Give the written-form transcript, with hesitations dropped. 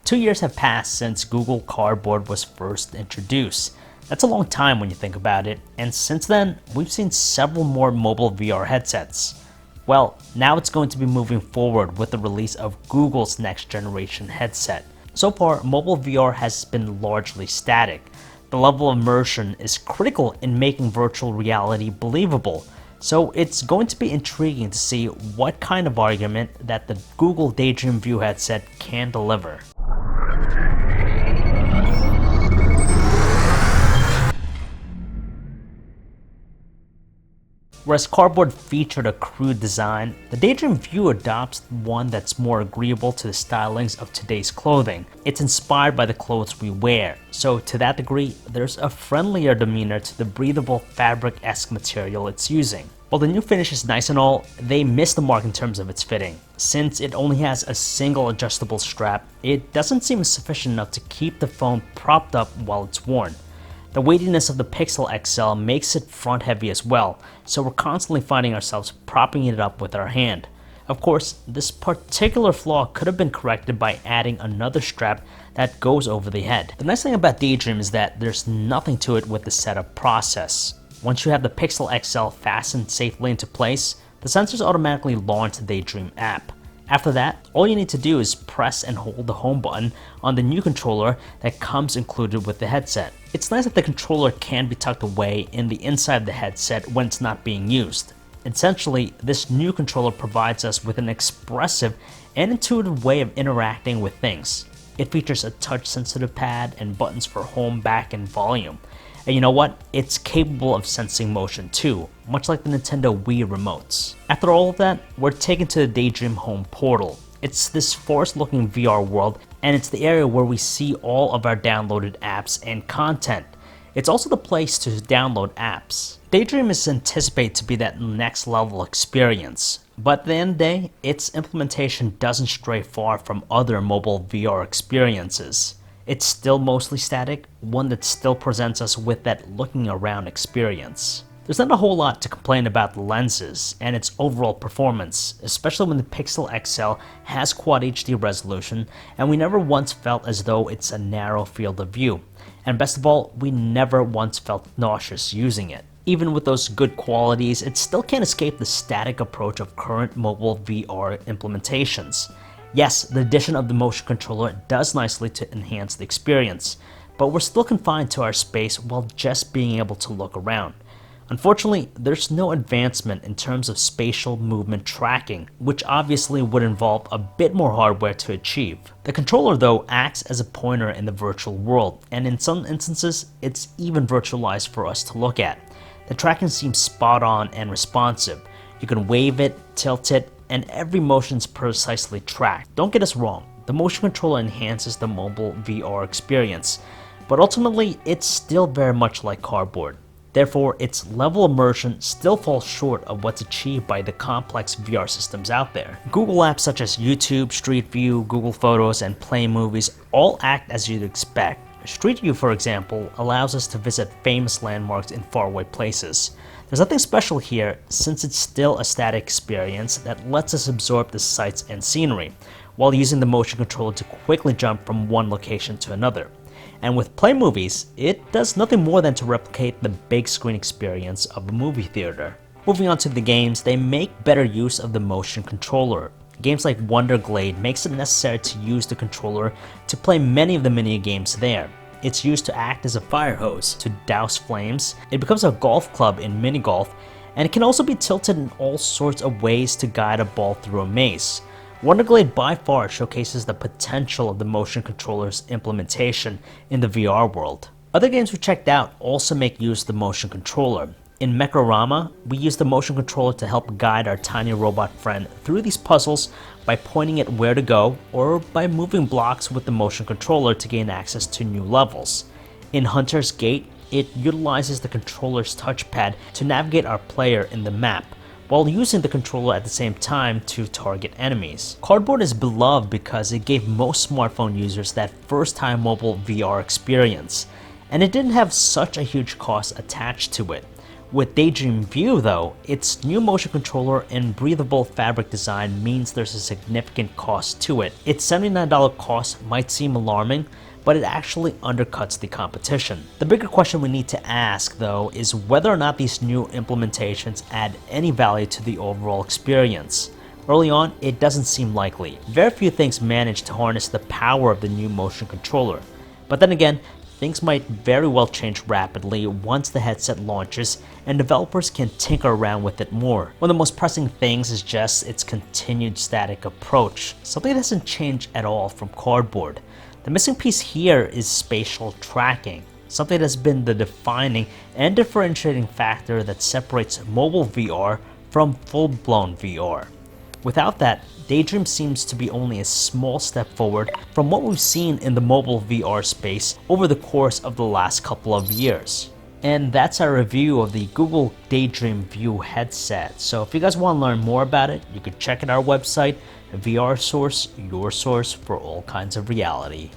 2 years have passed since Google Cardboard was first introduced. That's a long time when you think about it, and since then, we've seen several more mobile VR headsets. Well, now it's going to be moving forward with the release of Google's next generation headset. So far, mobile VR has been largely static. The level of immersion is critical in making virtual reality believable, so it's going to be intriguing to see what kind of argument that the Google Daydream View headset can deliver. Whereas Cardboard featured a crude design, the Daydream View adopts one that's more agreeable to the stylings of today's clothing. It's inspired by the clothes we wear, so to that degree, there's a friendlier demeanor to the breathable fabric-esque material it's using. While the new finish is nice and all, they missed the mark in terms of its fitting. Since it only has a single adjustable strap, it doesn't seem sufficient enough to keep the phone propped up while it's worn. The weightiness of the Pixel XL makes it front heavy as well, so we're constantly finding ourselves propping it up with our hand. Of course, this particular flaw could have been corrected by adding another strap that goes over the head. The nice thing about Daydream is that there's nothing to it with the setup process. Once you have the Pixel XL fastened safely into place, the sensors automatically launch the Daydream app. After that, all you need to do is press and hold the home button on the new controller that comes included with the headset. It's nice that the controller can be tucked away in the inside of the headset when it's not being used. Essentially, this new controller provides us with an expressive and intuitive way of interacting with things. It features a touch-sensitive pad and buttons for home, back, and volume. And you know what? It's capable of sensing motion too, much like the Nintendo Wii remotes. After all of that, we're taken to the Daydream Home portal. It's this forest-looking VR world, and it's the area where we see all of our downloaded apps and content. It's also the place to download apps. Daydream is anticipated to be that next level experience, but at the end of the day, its implementation doesn't stray far from other mobile VR experiences. It's still mostly static, one that still presents us with that looking around experience. There's not a whole lot to complain about the lenses and its overall performance, especially when the Pixel XL has Quad HD resolution and we never once felt as though it's a narrow field of view. And best of all, we never once felt nauseous using it. Even with those good qualities, it still can't escape the static approach of current mobile VR implementations. Yes, the addition of the motion controller does nicely to enhance the experience, but we're still confined to our space while just being able to look around. Unfortunately, there's no advancement in terms of spatial movement tracking, which obviously would involve a bit more hardware to achieve. The controller, though, acts as a pointer in the virtual world, and in some instances, it's even virtualized for us to look at. The tracking seems spot on and responsive. You can wave it, tilt it, and every motion's precisely tracked. Don't get us wrong, the motion controller enhances the mobile VR experience, but ultimately it's still very much like Cardboard. Therefore, its level of immersion still falls short of what's achieved by the complex VR systems out there. Google apps such as YouTube, Street View, Google Photos, and Play Movies all act as you'd expect. Street View, for example, allows us to visit famous landmarks in faraway places. There's nothing special here since it's still a static experience that lets us absorb the sights and scenery, while using the motion controller to quickly jump from one location to another. And with Play Movies, it does nothing more than to replicate the big screen experience of a movie theater. Moving on to the games, they make better use of the motion controller. Games like Wonder Glade makes it necessary to use the controller to play many of the mini games there. It's used to act as a fire hose to douse flames, it becomes a golf club in mini golf, and it can also be tilted in all sorts of ways to guide a ball through a maze. Wonder Glade by far showcases the potential of the motion controller's implementation in the VR world. Other games we checked out also make use of the motion controller. In Mechrorama, we use the motion controller to help guide our tiny robot friend through these puzzles by pointing it where to go or by moving blocks with the motion controller to gain access to new levels. In Hunter's Gate, it utilizes the controller's touchpad to navigate our player in the map, while using the controller at the same time to target enemies. Cardboard is beloved because it gave most smartphone users that first-time mobile VR experience, and it didn't have such a huge cost attached to it. With Daydream View though, its new motion controller and breathable fabric design means there's a significant cost to it. Its $79 cost might seem alarming, but it actually undercuts the competition. The bigger question we need to ask though is whether or not these new implementations add any value to the overall experience. Early on, it doesn't seem likely. Very few things manage to harness the power of the new motion controller. But then again, things might very well change rapidly once the headset launches and developers can tinker around with it more. One of the most pressing things is just its continued static approach, something that doesn't change at all from cardboard. The missing piece here is spatial tracking, something that's been the defining and differentiating factor that separates mobile VR from full-blown VR. Without that, Daydream seems to be only a small step forward from what we've seen in the mobile VR space over the course of the last couple of years. And that's our review of the Google Daydream View headset. So if you guys want to learn more about it, you can check out our website, VR Source, your source for all kinds of reality.